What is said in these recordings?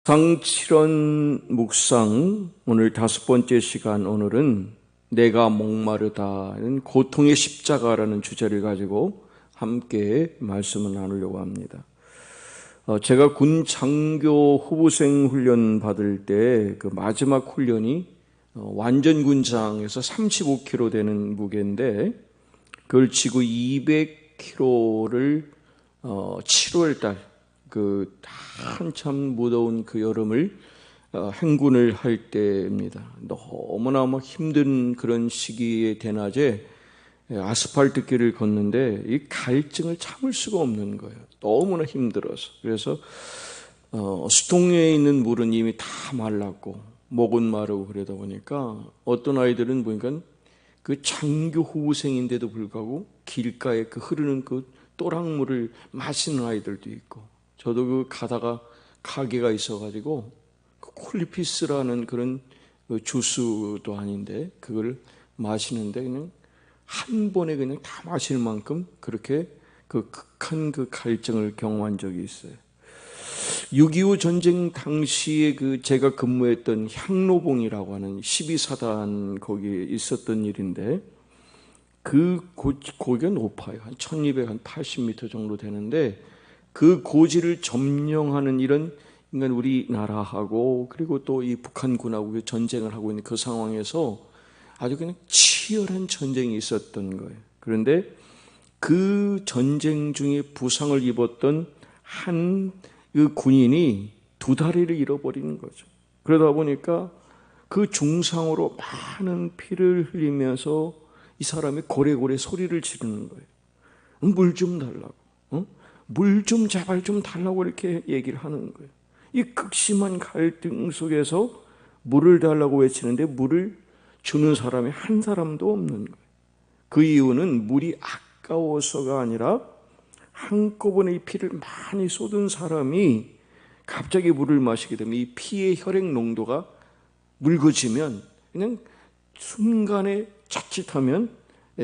상칠원 묵상 오늘 5번째 시간, 오늘은 내가 목마르다는 고통의 십자가라는 주제를 가지고 함께 말씀을 나누려고 합니다. 제가 군 장교 후보생 훈련 받을 때 그 마지막 훈련이 완전군장에서 35kg 되는 무게인데, 그걸 지고 200kg를 7월달 그 한참 무더운 그 여름을 행군을 할 때입니다. 너무나 힘든 그런 시기의 대낮에 아스팔트 길을 걷는데 이 갈증을 참을 수가 없는 거예요. 너무나 힘들어서. 그래서 수통에 있는 물은 이미 다 말랐고 목은 마르고, 그러다 보니까 어떤 아이들은 보니까 그 장교 후보생인데도 불구하고 길가에 그 흐르는 그 또랑물을 마시는 아이들도 있고, 저도 그 가다가 가게가 있어가지고 그 콜리피스라는 그런 주스도 아닌데 그걸 마시는데 그냥 한 번에 그냥 다 마실 만큼 그렇게 그 극한 그 갈증을 경험한 적이 있어요. 6.25 전쟁 당시에 그 제가 근무했던 향로봉이라고 하는 12사단 거기에 있었던 일인데, 그 고기가 높아요. 한 1280m 정도 되는데, 그 고지를 점령하는 이런 인간 우리나라하고 그리고 또 이 북한군하고 전쟁을 하고 있는 그 상황에서 아주 그냥 치열한 전쟁이 있었던 거예요. 그런데 그 전쟁 중에 부상을 입었던 한 그 군인이 2다리를 잃어버리는 거죠. 그러다 보니까 그 중상으로 많은 피를 흘리면서 이 사람이 고래고래 소리를 지르는 거예요. 물 좀 달라고, 물 좀 제발 좀 달라고 이렇게 얘기를 하는 거예요. 이 극심한 갈등 속에서 물을 달라고 외치는데 물을 주는 사람이 한 사람도 없는 거예요. 그 이유는 물이 아까워서가 아니라 한꺼번에 이 피를 많이 쏟은 사람이 갑자기 물을 마시게 되면 이 피의 혈액 농도가 묽어지면 그냥 순간에 자칫하면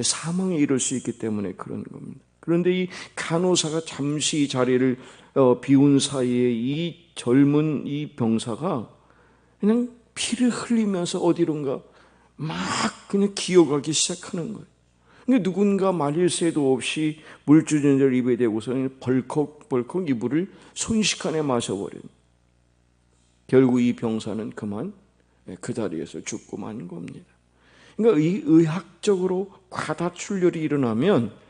사망에 이를 수 있기 때문에 그런 겁니다. 그런데 이 간호사가 잠시 자리를 비운 사이에 이 젊은 이 병사가 그냥 피를 흘리면서 어디론가 막 그냥 기어가기 시작하는 거예요. 그러니까 누군가 말릴 새도 없이 물주전자를 입에 대고서 벌컥벌컥 이 물을 순식간에 마셔버린. 결국 이 병사는 그만 그 자리에서 죽고 만 겁니다. 그러니까 이 의학적으로 과다출혈이 일어나면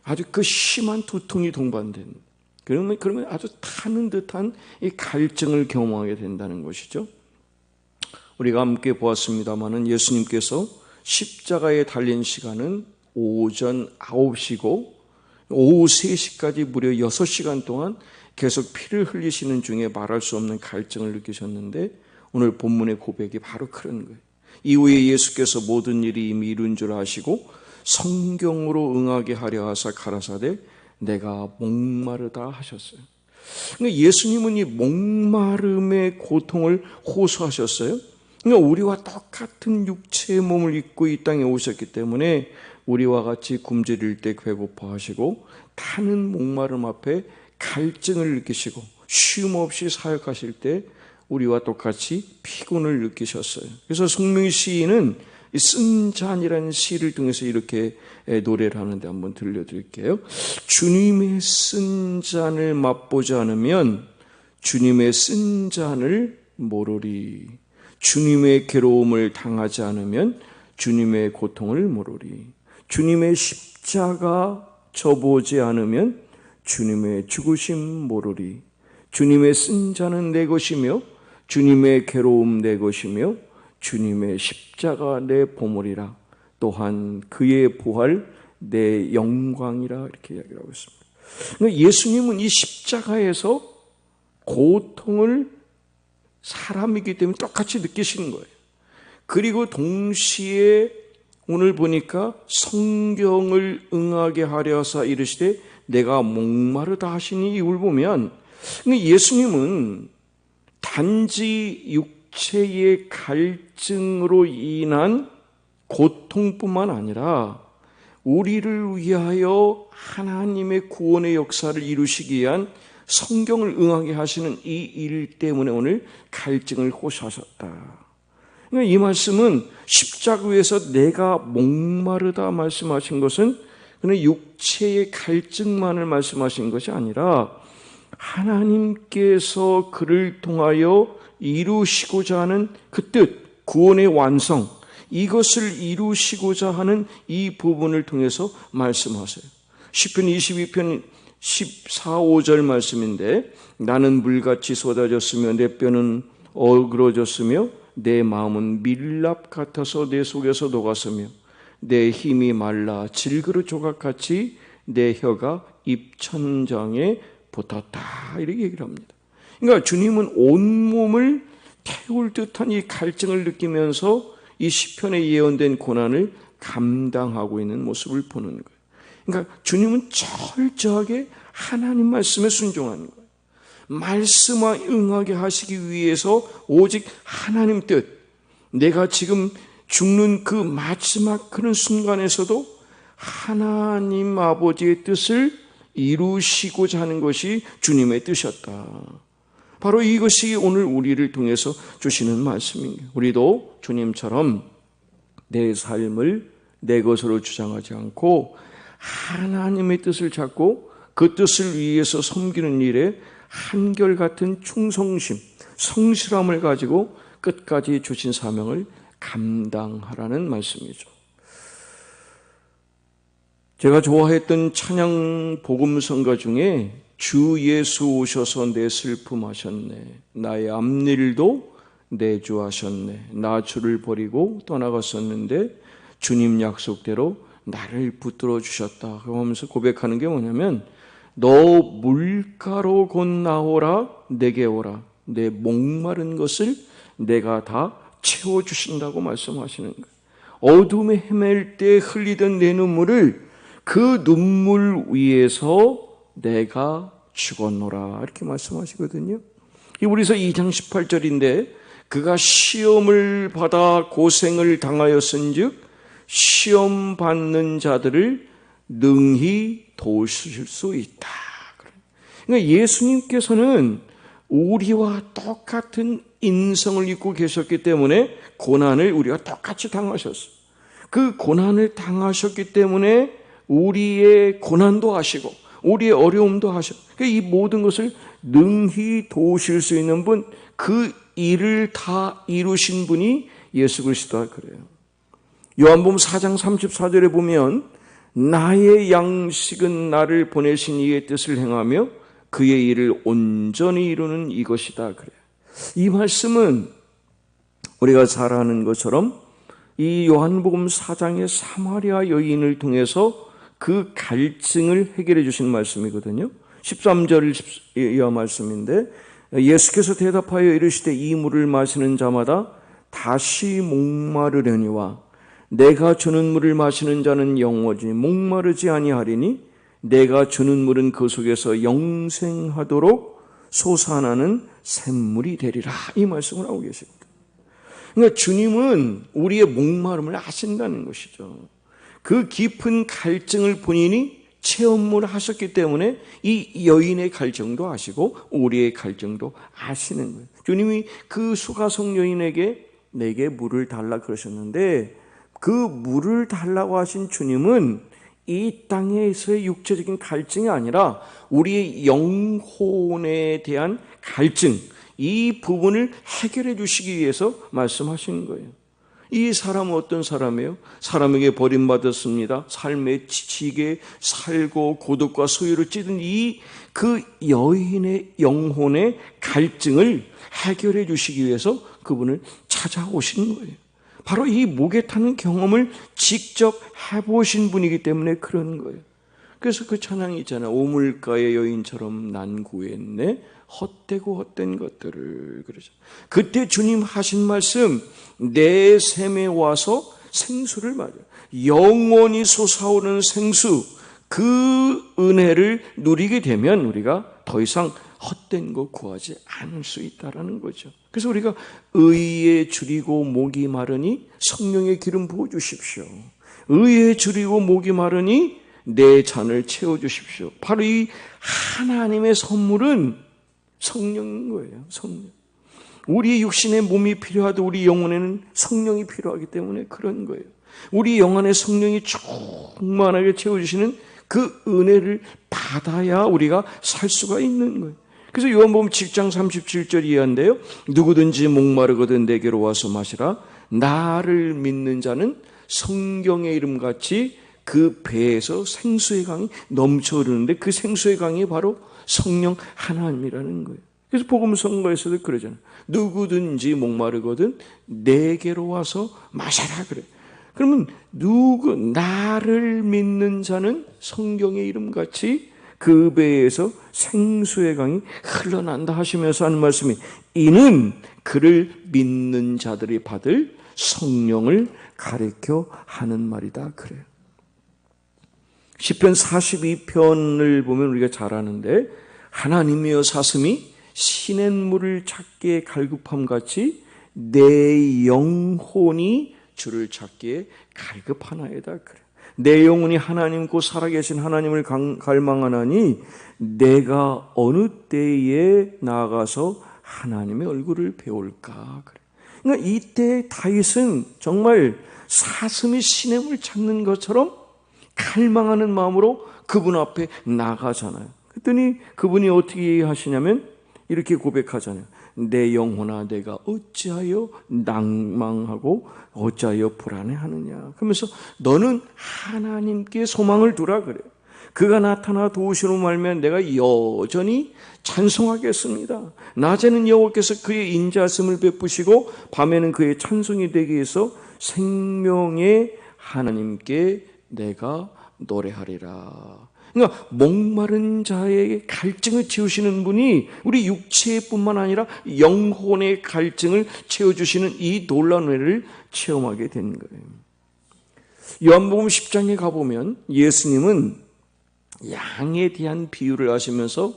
아주 그 심한 두통이 동반된, 그러면 아주 타는 듯한 이 갈증을 경험하게 된다는 것이죠. 우리가 함께 보았습니다마는 예수님께서 십자가에 달린 시간은 오전 9시고 오후 3시까지 무려 6시간 동안 계속 피를 흘리시는 중에 말할 수 없는 갈증을 느끼셨는데, 오늘 본문의 고백이 바로 그런 거예요. 이후에 예수께서 모든 일이 이미 이룬 줄 아시고 성경으로 응하게 하려 하사 가라사대 내가 목마르다 하셨어요. 그러니까 예수님은 이 목마름의 고통을 호소하셨어요. 그러니까 우리와 똑같은 육체의 몸을 입고 이 땅에 오셨기 때문에 우리와 같이 굶주릴 때 배고파 하시고 타는 목마름 앞에 갈증을 느끼시고 쉼 없이 사역하실 때 우리와 똑같이 피곤을 느끼셨어요. 그래서 송명희 시인은 쓴 잔이라는 시를 통해서 이렇게 노래를 하는데 한번 들려드릴게요. 주님의 쓴 잔을 맛보지 않으면 주님의 쓴 잔을 모르리. 주님의 괴로움을 당하지 않으면 주님의 고통을 모르리. 주님의 십자가 져보지 않으면 주님의 죽으심 모르리. 주님의 쓴 잔은 내 것이며 주님의 괴로움 내 것이며 주님의 십자가 내 보물이라. 또한 그의 부활 내 영광이라. 이렇게 이야기를 하고 있습니다. 그러니까 예수님은 이 십자가에서 고통을 사람이기 때문에 똑같이 느끼시는 거예요. 그리고 동시에 오늘 보니까 성경을 응하게 하려 하사 이르시되 내가 목마르다 하시니, 이걸 보면 예수님은 단지 육체의 갈증으로 인한 고통뿐만 아니라 우리를 위하여 하나님의 구원의 역사를 이루시기 위한 성경을 응하게 하시는 이 일 때문에 오늘 갈증을 호소하셨다. 그러니까 이 말씀은 십자가 위에서 내가 목마르다 말씀하신 것은 그는 육체의 갈증만을 말씀하신 것이 아니라 하나님께서 그를 통하여 이루시고자 하는 그 뜻, 구원의 완성, 이것을 이루시고자 하는 이 부분을 통해서 말씀하세요. 시편 22편 14, 5절 말씀인데 나는 물같이 쏟아졌으며 내 뼈는 어그러졌으며 내 마음은 밀랍 같아서 내 속에서 녹았으며 내 힘이 말라 질그릇 조각같이 내 혀가 입천장에 붙었다. 이렇게 얘기를 합니다. 그러니까 주님은 온몸을 태울 듯한 이 갈증을 느끼면서 이 시편에 예언된 고난을 감당하고 있는 모습을 보는 거예요. 그러니까 주님은 철저하게 하나님 말씀에 순종하는 거예요. 말씀에 응하게 하시기 위해서 오직 하나님 뜻, 내가 지금 죽는 그 마지막 그런 순간에서도 하나님 아버지의 뜻을 이루시고자 하는 것이 주님의 뜻이었다. 바로 이것이 오늘 우리를 통해서 주시는 말씀입니다. 우리도 주님처럼 내 삶을 내 것으로 주장하지 않고 하나님의 뜻을 찾고 그 뜻을 위해서 섬기는 일에 한결같은 충성심, 성실함을 가지고 끝까지 주신 사명을 감당하라는 말씀이죠. 제가 좋아했던 찬양 복음성가 중에 주 예수 오셔서 내 슬픔 하셨네, 나의 앞일도 내주하셨네, 나 주를 버리고 떠나갔었는데 주님 약속대로 나를 붙들어 주셨다 하면서 고백하는 게 뭐냐면 너 물가로 곧 나오라 내게 오라 내 목마른 것을 내가 다 채워주신다고 말씀하시는 거예요. 어둠에 헤맬 때 흘리던 내 눈물을 그 눈물 위에서 내가 죽었노라 이렇게 말씀하시거든요. 우리서 2장 18절인데 그가 시험을 받아 고생을 당하였은즉 시험 받는 자들을 능히 도우실 수 있다. 그러니까 예수님께서는 우리와 똑같은 인성을 입고 계셨기 때문에 고난을 우리가 똑같이 당하셨어요. 그 고난을 당하셨기 때문에 우리의 고난도 하시고 우리의 어려움도 하셨고 이 모든 것을 능히 도우실 수 있는 분, 그 일을 다 이루신 분이 예수 그리스도라 그래요. 요한복음 4장 34절에 보면 나의 양식은 나를 보내신 이의 뜻을 행하며 그의 일을 온전히 이루는 이것이다 그래요. 이 말씀은 우리가 잘 아는 것처럼 이 요한복음 4장의 사마리아 여인을 통해서 그 갈증을 해결해 주신 말씀이거든요. 13절 이하 말씀인데 예수께서 대답하여 이르시되 이 물을 마시는 자마다 다시 목마르려니와 내가 주는 물을 마시는 자는 영원히 목마르지 아니하리니 내가 주는 물은 그 속에서 영생하도록 솟아나는 샘물이 되리라 이 말씀을 하고 계십니다. 그러니까 주님은 우리의 목마름을 아신다는 것이죠. 그 깊은 갈증을 본인이 체험을 하셨기 때문에 이 여인의 갈증도 아시고 우리의 갈증도 아시는 거예요. 주님이 그 수가성 여인에게 내게 물을 달라 그러셨는데 그 물을 달라고 하신 주님은 이 땅에서의 육체적인 갈증이 아니라 우리의 영혼에 대한 갈증, 이 부분을 해결해 주시기 위해서 말씀하시는 거예요. 이 사람은 어떤 사람이에요? 사람에게 버림받았습니다. 삶에 지치게 살고 고독과 소유를 찌든 그 여인의 영혼의 갈증을 해결해 주시기 위해서 그분을 찾아오신 거예요. 바로 이 목에 타는 경험을 직접 해보신 분이기 때문에 그런 거예요. 그래서 그 찬양이 있잖아요. 오물가의 여인처럼 난 구했네 헛되고 헛된 것들을. 그러죠. 그때 주님 하신 말씀, 내 샘에 와서 생수를 마셔. 영원히 솟아오르는 생수, 그 은혜를 누리게 되면 우리가 더 이상 헛된 거 구하지 않을 수 있다는 거죠. 그래서 우리가 의에 줄이고 목이 마르니 성령의 기름 부어주십시오. 의에 줄이고 목이 마르니 내 잔을 채워주십시오. 바로 이 하나님의 선물은 성령인 거예요. 성령. 우리 육신의 몸이 필요하도 우리 영혼에는 성령이 필요하기 때문에 그런 거예요. 우리 영혼의 성령이 충만하게 채워주시는 그 은혜를 받아야 우리가 살 수가 있는 거예요. 그래서 요한복음 7장 37절 이하인데요. 누구든지 목마르거든 내게로 와서 마시라. 나를 믿는 자는 성경의 이름같이 그 배에서 생수의 강이 넘쳐 흐르는데 그 생수의 강이 바로 성령 하나님이라는 거예요. 그래서 복음 선거에서도 그러잖아요. 누구든지 목마르거든 내게로 와서 마셔라 그래. 그러면 나를 믿는 자는 성경의 이름같이 그 배에서 생수의 강이 흘러난다 하시면서 하는 말씀이 이는 그를 믿는 자들이 받을 성령을 가리켜 하는 말이다 그래요. 시편 42편을 보면 우리가 잘 아는데 하나님이여 사슴이 시냇물을 찾기에 갈급함같이 내 영혼이 주를 찾기에 갈급하나이다 그래. 내 영혼이 하나님 곧 살아계신 하나님을 갈망하나니 내가 어느 때에 나아가서 하나님의 얼굴을 배울까 그래. 그러니까 이때 다윗은 정말 사슴이 시냇물을 찾는 것처럼 갈망하는 마음으로 그분 앞에 나가잖아요. 그랬더니 그분이 어떻게 하시냐면 이렇게 고백하잖아요. 내 영혼아 내가 어찌하여 낭망하고 어찌하여 불안해하느냐. 그러면서 너는 하나님께 소망을 두라 그래요. 그가 나타나 도우시로 말미암아 내가 여전히 찬송하겠습니다. 낮에는 여호와께서 그의 인자하심을 베푸시고 밤에는 그의 찬송이 되게 해서 생명의 하나님께 내가 노래하리라. 그러니까 목마른 자의 갈증을 채우시는 분이 우리 육체뿐만 아니라 영혼의 갈증을 채워주시는 이 놀라운 은혜를 체험하게 된 거예요. 요한복음 10장에 가보면 예수님은 양에 대한 비유를 하시면서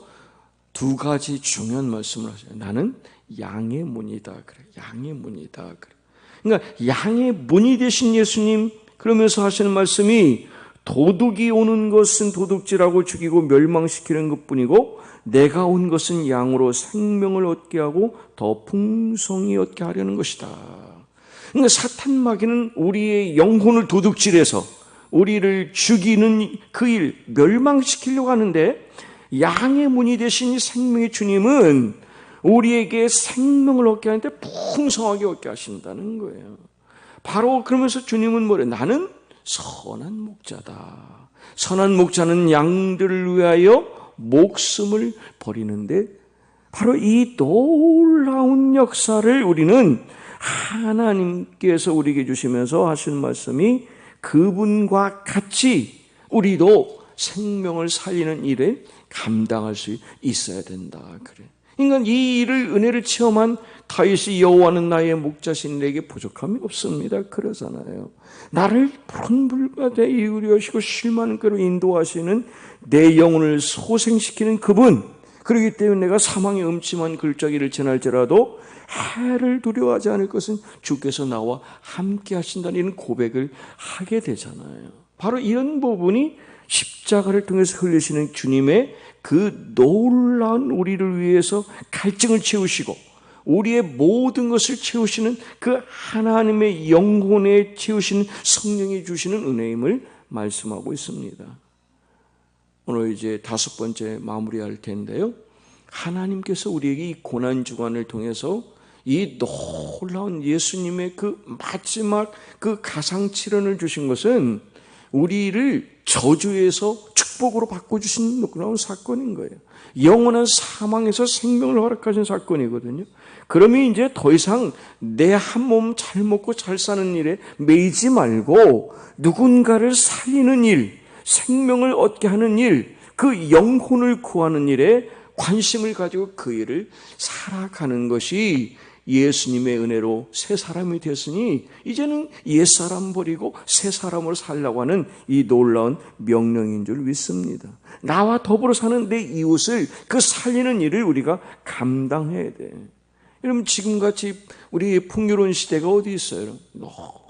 두 가지 중요한 말씀을 하셔요. 나는 양의 문이다 그래. 양의 문이다 그래. 그러니까 양의 문이 되신 예수님 그러면서 하시는 말씀이 도둑이 오는 것은 도둑질하고 죽이고 멸망시키는 것뿐이고 내가 온 것은 양으로 생명을 얻게 하고 더 풍성히 얻게 하려는 것이다. 그러니까 사탄 마귀는 우리의 영혼을 도둑질해서 우리를 죽이는 그 일 멸망시키려고 하는데 양의 문이 되신 생명의 주님은 우리에게 생명을 얻게 하는데 풍성하게 얻게 하신다는 거예요. 바로 그러면서 주님은 뭐래? 나는 선한 목자다. 선한 목자는 양들을 위하여 목숨을 버리는데 바로 이 놀라운 역사를 우리는 하나님께서 우리에게 주시면서 하시는 말씀이 그분과 같이 우리도 생명을 살리는 일에 감당할 수 있어야 된다. 그래. 그러니까 이 일을 은혜를 체험한 다윗이 여호와는 나의 목자신 내게 부족함이 없습니다. 그러잖아요. 나를 푸른 물가에 이으려시고 쉴만한 그로 인도하시는 내 영혼을 소생시키는 그분. 그렇기 때문에 내가 사망의 음침한 글자기를 지날지라도 해를 두려워하지 않을 것은 주께서 나와 함께 하신다는 이런 고백을 하게 되잖아요. 바로 이런 부분이 십자가를 통해서 흘리시는 주님의 그 놀라운 우리를 위해서 갈증을 채우시고 우리의 모든 것을 채우시는 그 하나님의 영혼에 채우시는 성령이 주시는 은혜임을 말씀하고 있습니다. 오늘 이제 5번째 마무리할 텐데요. 하나님께서 우리에게 이 고난주간을 통해서 이 놀라운 예수님의 그 마지막 그 가상칠언을 주신 것은 우리를 저주에서 축복으로 바꿔주신 놀라운 사건인 거예요. 영원한 사망에서 생명을 허락하신 사건이거든요. 그러면 이제 더 이상 내 한 몸 잘 먹고 잘 사는 일에 매이지 말고 누군가를 살리는 일, 생명을 얻게 하는 일, 그 영혼을 구하는 일에 관심을 가지고 그 일을 살아가는 것이 예수님의 은혜로 새 사람이 됐으니 이제는 옛사람 버리고 새 사람으로 살라고 하는 이 놀라운 명령인 줄 믿습니다. 나와 더불어 사는 내 이웃을 그 살리는 일을 우리가 감당해야 돼. 여러분 지금같이 우리 풍요로운 시대가 어디 있어요?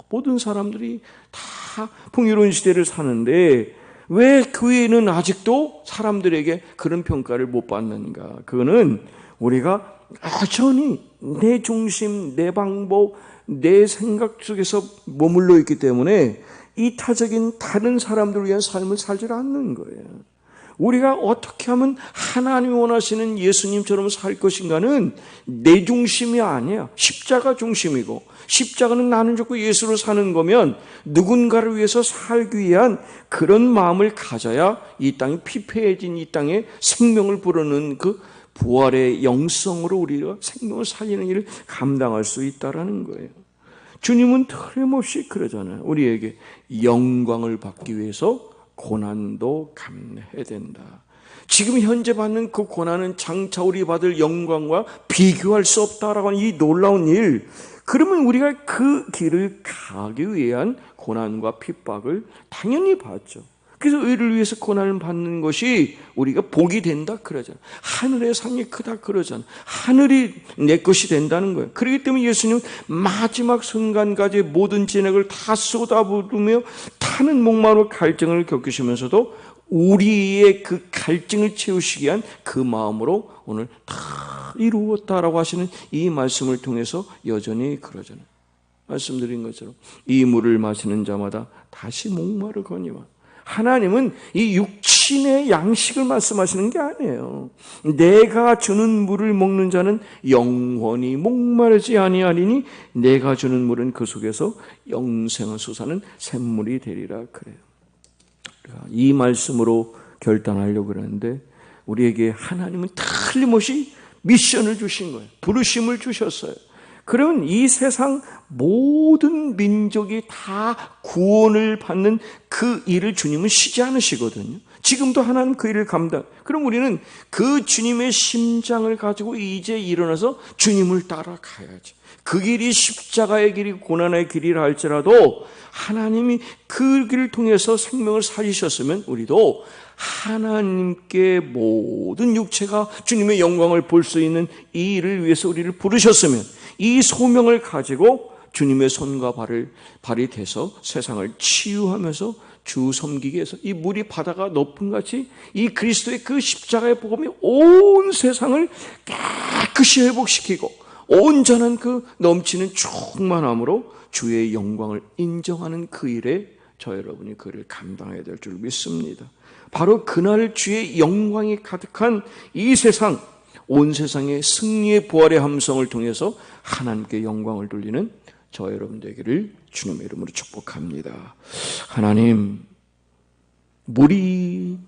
모든 사람들이 다 풍요로운 시대를 사는데 왜 교회는 아직도 사람들에게 그런 평가를 못 받는가? 그거는 우리가 여전히 내 중심, 내 방법, 내 생각 속에서 머물러 있기 때문에 이타적인 다른 사람들을 위한 삶을 살지 않는 거예요. 우리가 어떻게 하면 하나님이 원하시는 예수님처럼 살 것인가는 내 중심이 아니야. 십자가 중심이고, 십자가는 나는 죽고 예수로 사는 거면 누군가를 위해서 살기 위한 그런 마음을 가져야 이 땅이 피폐해진 이 땅에 생명을 불어넣는 그 부활의 영성으로 우리가 생명을 살리는 일을 감당할 수 있다는 거예요. 주님은 틀림없이 그러잖아요. 우리에게 영광을 받기 위해서 고난도 감내해야 된다. 지금 현재 받는 그 고난은 장차 우리 받을 영광과 비교할 수 없다라고 하는 이 놀라운 일, 그러면 우리가 그 길을 가기 위한 고난과 핍박을 당연히 받죠. 그래서 의를 위해서 고난을 받는 것이 우리가 복이 된다 그러잖아요. 하늘의 상이 크다 그러잖아요. 하늘이 내 것이 된다는 거예요. 그렇기 때문에 예수님은 마지막 순간까지 모든 진액을 다 쏟아부으며 타는 목마로 갈증을 겪으시면서도 우리의 그 갈증을 채우시기 위한 그 마음으로 오늘 다 이루었다라고 하시는 이 말씀을 통해서 여전히 그러잖아요. 말씀드린 것처럼 이 물을 마시는 자마다 다시 목마르거니와. 하나님은 이 육신의 양식을 말씀하시는 게 아니에요. 내가 주는 물을 먹는 자는 영원히 목마르지 아니하리니 내가 주는 물은 그 속에서 영생을 솟아는 샘물이 되리라 그래요. 이 말씀으로 결단하려고 그러는데 우리에게 하나님은 틀림없이 미션을 주신 거예요. 부르심을 주셨어요. 그러면 이 세상 모든 민족이 다 구원을 받는 그 일을 주님은 쉬지 않으시거든요. 지금도 하나님 그 일을 감당. 그럼 우리는 그 주님의 심장을 가지고 이제 일어나서 주님을 따라가야지. 그 길이 십자가의 길이고 고난의 길이라 할지라도 하나님이 그 길을 통해서 생명을 살리셨으면 우리도 하나님께 모든 육체가 주님의 영광을 볼 수 있는 이 일을 위해서 우리를 부르셨으면 이 소명을 가지고 주님의 손과 발이 돼서 세상을 치유하면서 주 섬기기 위해서 이 물이 바다가 높은 같이 이 그리스도의 그 십자가의 복음이 온 세상을 깨끗이 회복시키고 온전한 그 넘치는 충만함으로 주의 영광을 인정하는 그 일에 저 여러분이 그를 감당해야 될 줄 믿습니다. 바로 그날 주의 영광이 가득한 이 세상, 온 세상의 승리의 부활의 함성을 통해서 하나님께 영광을 돌리는 저 여러분 되기를 주님의 이름으로 축복합니다. 하나님, 물이